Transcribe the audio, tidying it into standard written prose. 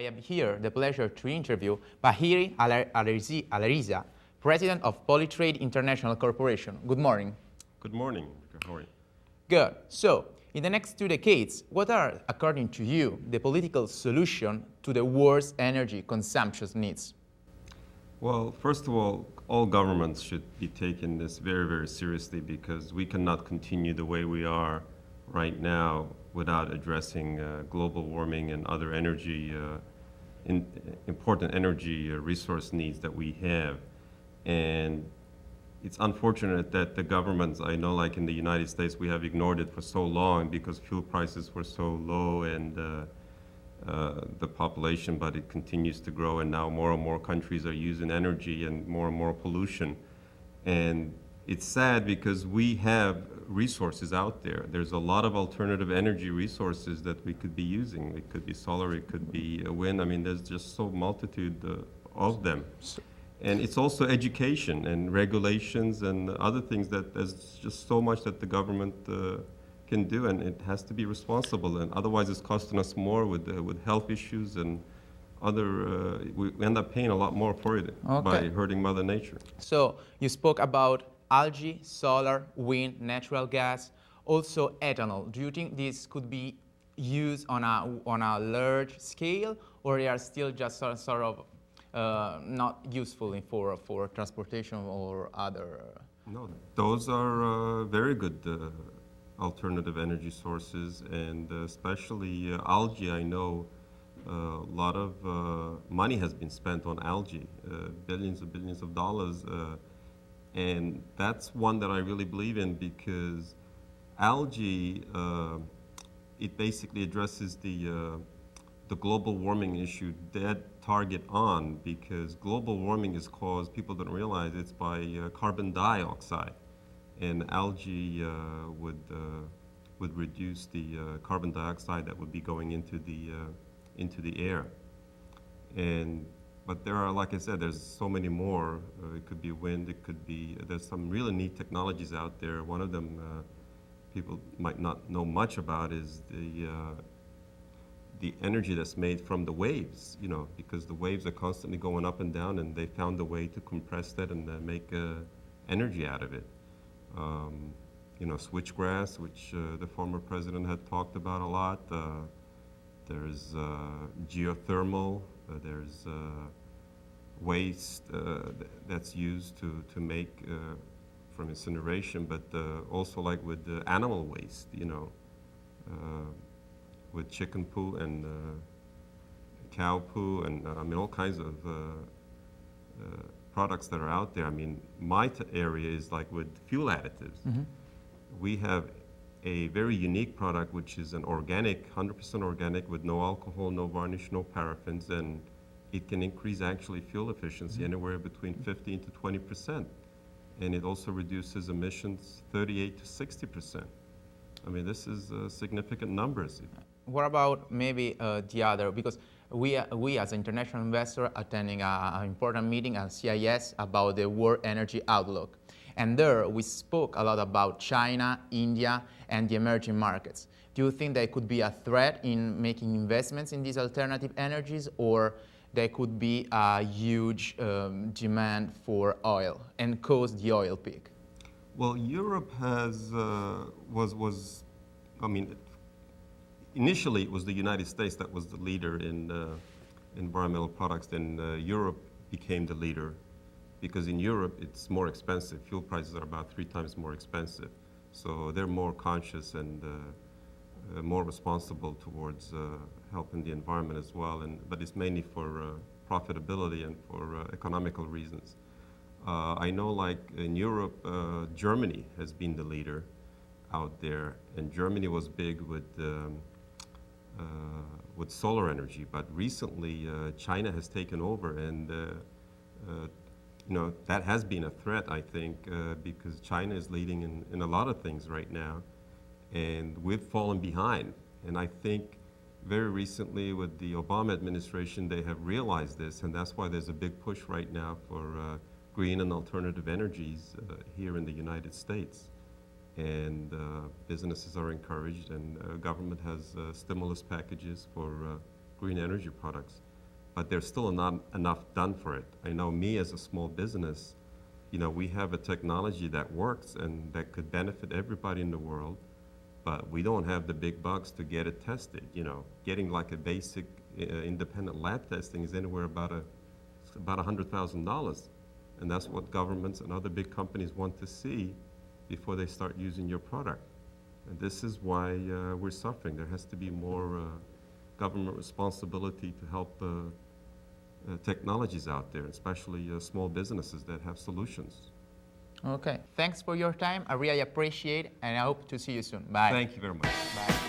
I have here the pleasure to interview Bahri Aliriza, President of Polytrade International Corporation. Good morning. Good morning. How are you? Good. So, in the next 2 decades, what are, according to you, the political solution to the world's energy consumption needs? Well, first of all governments should be taking this very, very seriously because we cannot continue the way we are right now without addressing global warming and other energy, important energy resource needs that we have. And it's unfortunate that the governments, I know like in the United States, we have ignored it for so long because fuel prices were so low and the population, but it continues to grow, and now more and more countries are using energy and more pollution. And it's sad because we have resources out there. There's a lot of alternative energy resources that we could be using. It could be solar, it could be wind. I mean, there's just so multitude of them. And it's also education and regulations and other things that there's just so much that the government can do, and it has to be responsible. And otherwise, it's costing us more with health issues and other. We end up paying a lot more for it by hurting Mother Nature. So you spoke about algae, solar, wind, natural gas, also ethanol. Do you think this could be used on a large scale, or they are still just sort of not useful for transportation or other? No, those are very good alternative energy sources, and especially algae. I know a lot of money has been spent on algae, billions of dollars, and that's one that I really believe in because algae, it basically addresses the global warming issue dead target on, because global warming is caused, people don't realize, it's by carbon dioxide, and algae would reduce the carbon dioxide that would be going into the air. But there are, like I said, there's so many more. It could be wind, it could be, there's some really neat technologies out there. One of them people might not know much about is the energy that's made from the waves, because the waves are constantly going up and down, and they found a way to compress that and make energy out of it. Switchgrass, which the former president had talked about a lot. There's geothermal, there's waste that's used to make from incineration, but also like with the animal waste, with chicken poo and cow poo and all kinds of products that are out there. I mean, my area is like with fuel additives. Mm-hmm. We have a very unique product, which is an organic, 100% organic, with no alcohol, no varnish, no paraffins, and it can increase actually fuel efficiency anywhere between 15 to 20%. And it also reduces emissions 38 to 60%. I mean, this is significant numbers. What about maybe the other? Because we as an international investor attending an important meeting at CIS about the world energy outlook. And there we spoke a lot about China, India, and the emerging markets. Do you think there could be a threat in making investments in these alternative energies, or there could be a huge demand for oil and cause the oil peak? Well, Europe initially it was the United States that was the leader in environmental products. Then Europe became the leader because in Europe it's more expensive. Fuel prices are about 3 times more expensive. So they're more conscious and more responsible towards helping the environment as well. But it's mainly for profitability and for economical reasons. I know like in Europe, Germany has been the leader out there, and Germany was big with solar energy, but recently China has taken over, and that has been a threat, I think, because China is leading in a lot of things right now, and we've fallen behind. And I think very recently with the Obama administration, they have realized this, and that's why there's a big push right now for green and alternative energies here in the United States. And businesses are encouraged, and government has stimulus packages for green energy products. but there's still not enough done for it. I know me as a small business, we have a technology that works and that could benefit everybody in the world, but we don't have the big bucks to get it tested. Getting like a basic independent lab testing is anywhere about $100,000, and that's what governments and other big companies want to see before they start using your product. And this is why we're suffering. There has to be more government responsibility to help technologies out there, especially small businesses that have solutions. Okay. Thanks for your time. I really appreciate it, and I hope to see you soon. Bye. Thank you very much. Bye.